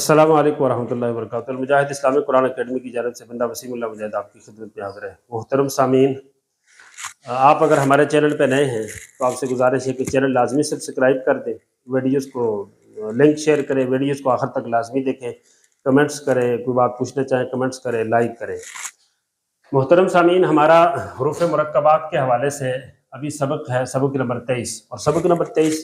अस्सलामु अलैकुम वरहमतुल्लाहि वबरकातुहू। मुजाहिद इस्लामिक कुरान अकेडमी की जानब से बंदा वसीमुल्लाह मुजाहिद आपकी खिदमत में हाज़िर है। मोहतरम सामीन, आप अगर हमारे चैनल पे नए हैं तो आपसे गुजारिश है कि चैनल लाजमी सब्सक्राइब कर दें, वीडियोस को लिंक शेयर करें, वीडियोस को आखिर तक लाजमी देखें, कमेंट्स करें, कोई बात पूछना चाहें कमेंट्स करें, लाइक करें। मोहतरम सामीन, हमारा हरूफ मुरक्कबात के हवाले से अभी सबक है, सबक नंबर 23, और सबक नंबर 23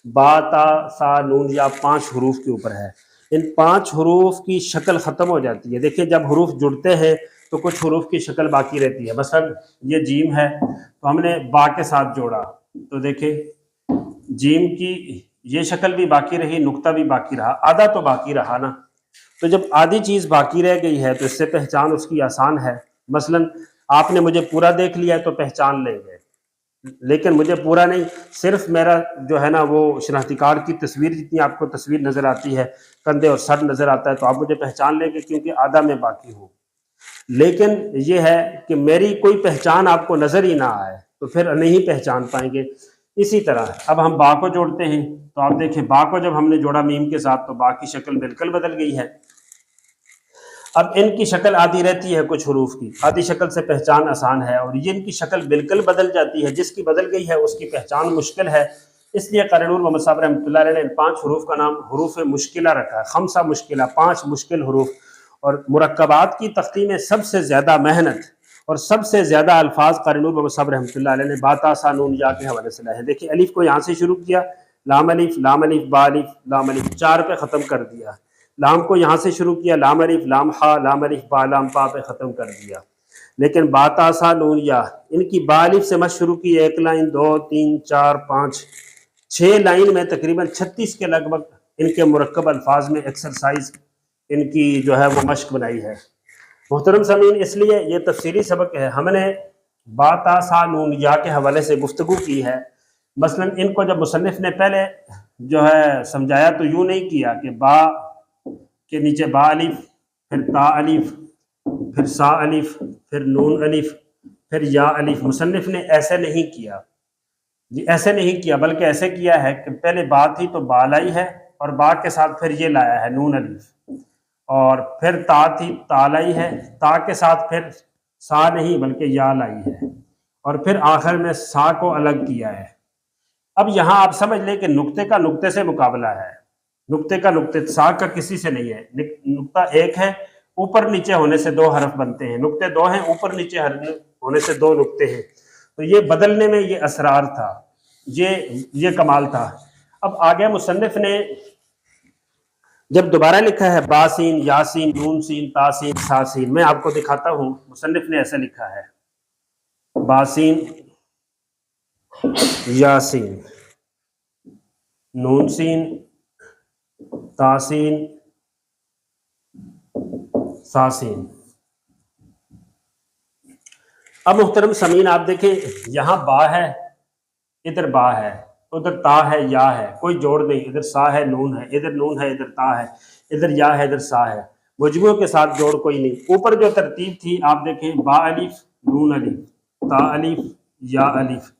बा ता सा नून या 5 हरूफ के ऊपर है। इन 5 हरूफ की शक्ल ख़त्म हो जाती है। देखिए, जब हरूफ जुड़ते हैं तो कुछ हरूफ की शक्ल बाकी रहती है। मसलन ये जीम है तो हमने बा के साथ जोड़ा, तो देखिए जीम की ये शक्ल भी बाकी रही, नुक्ता भी बाकी रहा, आधा तो बाकी रहा ना। तो जब आधी चीज़ बाकी रह गई है तो इससे पहचान उसकी आसान है। मसलन आपने मुझे पूरा देख लिया है तो पहचान लेंगे, लेकिन मुझे पूरा नहीं, सिर्फ मेरा जो है ना वो शनाख्ती कार्ड की तस्वीर जितनी आपको तस्वीर नज़र आती है, कंधे और सर नज़र आता है, तो आप मुझे पहचान लेंगे क्योंकि आधा मैं बाकी हूँ। लेकिन ये है कि मेरी कोई पहचान आपको नज़र ही ना आए तो फिर नहीं पहचान पाएंगे। इसी तरह अब हम बा को जोड़ते हैं, तो आप देखें बा को जब हमने जोड़ा मीम के साथ तो बा की शक्ल बिल्कुल बदल गई है। अब इनकी शक्ल आधी रहती है कुछ हरूफ की, आधी शक्ल से पहचान आसान है, और ये इनकी शक्ल बिल्कुल बदल जाती है। जिसकी बदल गई है उसकी पहचान मुश्किल है। इसलिए क़ारी नूर मोहम्मद साहब रहमतुल्लाह अलैह ने इन 5 हरूफ का नाम हरूफ मुश्किला रखा है। खमसा मुश्किला, 5 मुश्किल हरूफ। और मुरक्कबात की तख्ती में सबसे ज़्यादा मेहनत और सबसे ज़्यादा अल्फाज क़ारी नूर मोहम्मद साहब रहमतुल्लाह अलैह ने बा ता सा नून या के हवाले से लाए हैं। देखिए, अलिफ को यहाँ से शुरू किया, लाम अलिफ बा अलिफ लाम अलिफ, 4 पे ख़त्म कर दिया। लाम को यहाँ से शुरू किया, लाम अलिफ लाम हा लाम अलिफ बा लाम पा पे ख़त्म कर दिया। लेकिन बा ता सा नून या, इनकी बा अलिफ से मत शुरू की, 1 लाइन 2 3 4 5 6 लाइन में तकरीबन 36 के लगभग इनके मुरक्कब अल्फाज में एक्सरसाइज इनकी जो है वो मश्क बनाई है। मोहतरम सामीन, इसलिए ये तफसीली सबक है। हमने बा ता सा नून या के हवाले से गुफ्तगू की है। मसलन इनको जब मुसन्निफ ने पहले जो है समझाया तो यूँ नहीं किया कि बा के नीचे बा अलिफ, फिर ता अलिफ, फिर सा अलिफ, फिर नून अलिफ, फिर या अलिफ। मुसन्निफ ने ऐसे नहीं किया जी, ऐसे नहीं किया, बल्कि ऐसे किया है कि पहले बा थी तो बा लाई है, और बा के साथ फिर ये लाया है नून अलिफ, और फिर ता थी ता लाई है, ता के साथ फिर सा नहीं बल्कि या लाई है, और फिर आखिर में सा को अलग किया है। अब यहाँ आप समझ लें कि नुक्ते का नुक्ते से मुकाबला है। नुक्ते का नुक्ते, सा का किसी से नहीं है। नुक्ता एक है, ऊपर नीचे होने से 2 हरफ बनते हैं। नुक्ते 2 हैं, ऊपर नीचे होने से 2 नुक्ते हैं। तो ये बदलने में ये असरार था, ये कमाल था। अब आगे मुसन्निफ ने जब दोबारा लिखा है बासीन यासीन नून सीन तासीन सासीन, मैं आपको दिखाता हूँ। मुसन्निफ ने ऐसे लिखा है, बासीन यासीन नून सीन तासीन सासीन। अब मुहतरम समीन, आप देखें यहाँ बा है, इधर बा है, उधर ता है, या है, कोई जोड़ नहीं। इधर सा है, नून है, इधर नून है, इधर ता है, इधर या है, इधर सा है, मुजमुओं के साथ जोड़ कोई नहीं। ऊपर जो तरतीब थी आप देखें, बा अलिफ नून अलिफ ता अलिफ या अलिफ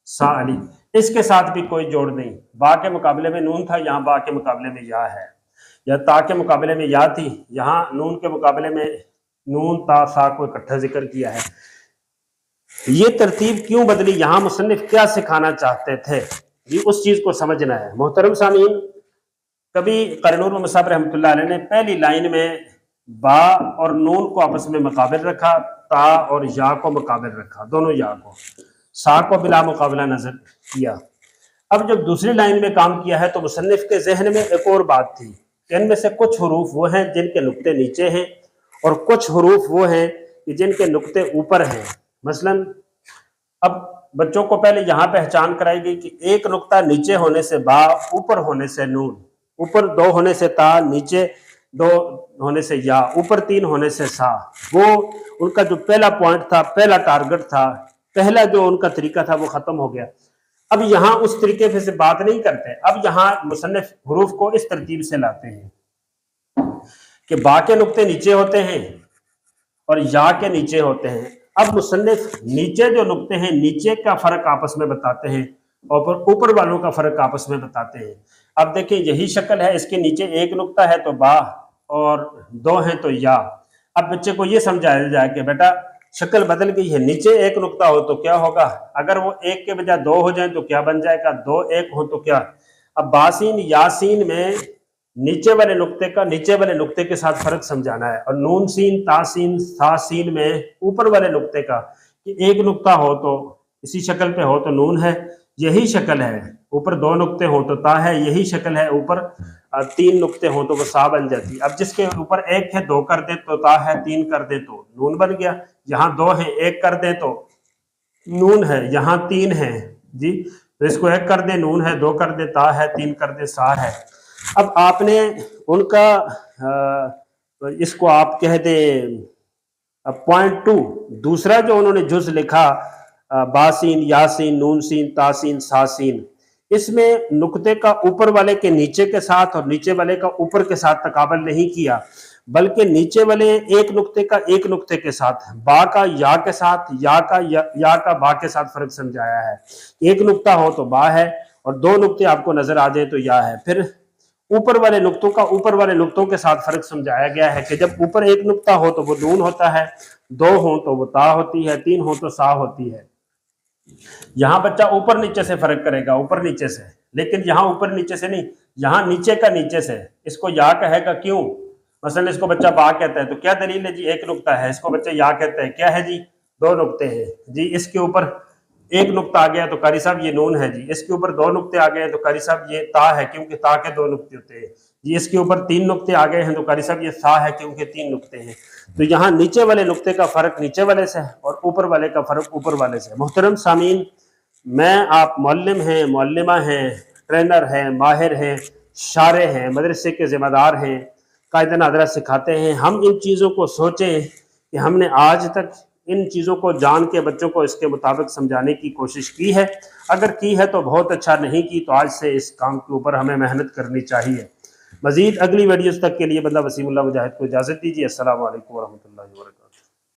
सा अलिफ, इसके साथ भी कोई जोड़ नहीं। बा के मुकाबले में नून था, यहाँ बा के मुकाबले में या है, या ता के मुकाबले में या थी, यहाँ नून के मुकाबले में नून ता सा को इकट्ठा जिक्र किया है। ये तरतीब क्यों बदली, यहाँ मुसन्निफ क्या सिखाना चाहते थे जी, उस चीज को समझना है। मोहतरम सामीन, कभी क़ारी नूर मोहम्मद साहब रहमतुल्लाह अलैह ने पहली लाइन में बा और नून को आपस में मुकाबिल रखा, ता और या को मुकाबिल रखा, दोनों या को, सा को बिला मुकाबला नजर किया। अब जब दूसरी लाइन में काम किया है तो मुसन्निफ के जहन में एक और बात थी कि इनमें से कुछ हरूफ वो हैं जिनके नुक्ते नीचे हैं, और कुछ हरूफ वो हैं कि जिनके नुक्ते ऊपर हैं। मसलन अब बच्चों को पहले यहाँ पहचान कराई गई कि एक नुक्ता नीचे होने से बा, ऊपर होने से नून, ऊपर 2 होने से ता, नीचे 2 होने से या, ऊपर 3 होने से सा। वो उनका जो पहला पॉइंट था, पहला टारगेट था, पहला जो उनका तरीका था वो खत्म हो गया। अब यहाँ उस तरीके से बात नहीं करते। अब यहाँ मुसन्निफ हरूफ को इस तरतीब से लाते हैं कि बा के नुक्ते नीचे होते हैं और या के नीचे होते हैं। अब मुसन्निफ नीचे जो नुक्ते हैं, नीचे का फर्क आपस में बताते हैं, और ऊपर वालों का फर्क आपस में बताते हैं। अब देखिए, यही शक्ल है, इसके नीचे एक नुक्ता है तो बा, और 2 हैं तो या। अब बच्चे को ये समझाया जाए कि बेटा शक्ल बदल गई है, नीचे एक नुक्ता हो तो क्या होगा, अगर वो 1 के बजाय 2 हो जाए तो क्या बन जाएगा, 2 1 हो तो क्या। अब बासीन यासीन में नीचे वाले नुक्ते का नीचे वाले नुक्ते के साथ फर्क समझाना है, और नून सीन तासीन सासीन में ऊपर वाले नुक्ते का, कि एक नुक्ता हो तो इसी शक्ल पे हो तो नून है, यही शक्ल है, ऊपर 2 नुक्ते हो तो ता है, यही शक्ल है, ऊपर 3 नुक्ते हो तो वो सा बन जाती। अब जिसके ऊपर 1 है 2 कर दे तो ता है, 3 कर दे तो नून बन गया। यहाँ 2 है 1 कर दे तो नून है, यहाँ 3 है जी, तो इसको 1 कर दे नून है, 2 कर दे ता है, 3 कर दे सा है। अब आपने उनका इसको आप कह दे पॉइंट 2, दूसरा जो उन्होंने जुज लिखा बासीन यासीन नून सीन तासीन सासीन, इसमें नुक्ते का ऊपर वाले के नीचे के साथ और नीचे वाले का ऊपर के साथ तकाबल नहीं किया, बल्कि नीचे वाले एक नुक्ते का एक नुक्ते के साथ, बा का या के साथ, या का बा के साथ फर्क समझाया है। एक नुक्ता हो तो बा है, और 2 नुक्ते आपको नजर आ जाए तो या है। फिर ऊपर वाले नुक्तों का ऊपर वाले नुक्तों के साथ फर्क समझाया गया है कि जब ऊपर एक नुक्ता हो तो वो नून होता है, 2 हो तो वो ता होती है, 3 हो तो सा होती है। यहाँ बच्चा ऊपर नीचे से फर्क करेगा, ऊपर नीचे से, लेकिन यहाँ ऊपर नीचे से नहीं, यहाँ नीचे का नीचे से। इसको या कहेगा क्यों, मसलन इसको बच्चा बा कहता है तो क्या दलील है जी, एक नुक्ता है, इसको बच्चा या कहता है क्या है जी, 2 नुक्ते हैं जी, इसके ऊपर एक नुक्ता आ गया तो कारी साहब ये नून है जी, इसके ऊपर 2 नुक्ते आ गए तो कारी साहब ये ता है क्योंकि ता के 2 नुक्ते होते हैं जी, इसके ऊपर 3 नुक्ते आ गए हैं तो कारी साहब ये सा है क्योंकि 3 नुक्ते हैं। तो यहाँ नीचे वाले नुक्ते का फर्क नीचे वाले से है और ऊपर वाले का फर्क ऊपर वाले से। मोहतरम सामीन, मैं आप मुअल्लिम हैं, मुअल्लिमा हैं, ट्रेनर हैं, माहिर हैं, शारे हैं, मदरसे के जिम्मेदार हैं, कायदे नादरा सिखाते हैं, हम इन चीज़ों को सोचें कि हमने आज तक इन चीज़ों को जान के बच्चों को इसके मुताबिक समझाने की कोशिश की है। अगर की है तो बहुत अच्छा, नहीं की तो आज से इस काम के ऊपर हमें मेहनत करनी चाहिए। मज़ीद अगली वीडियोस तक के लिए बंदा वसीमुल्लाह मुजाहिद को इजाज़त दीजिए। अस्सलामु अलैकुम वरहमतुल्लाहि वबरकातुहू।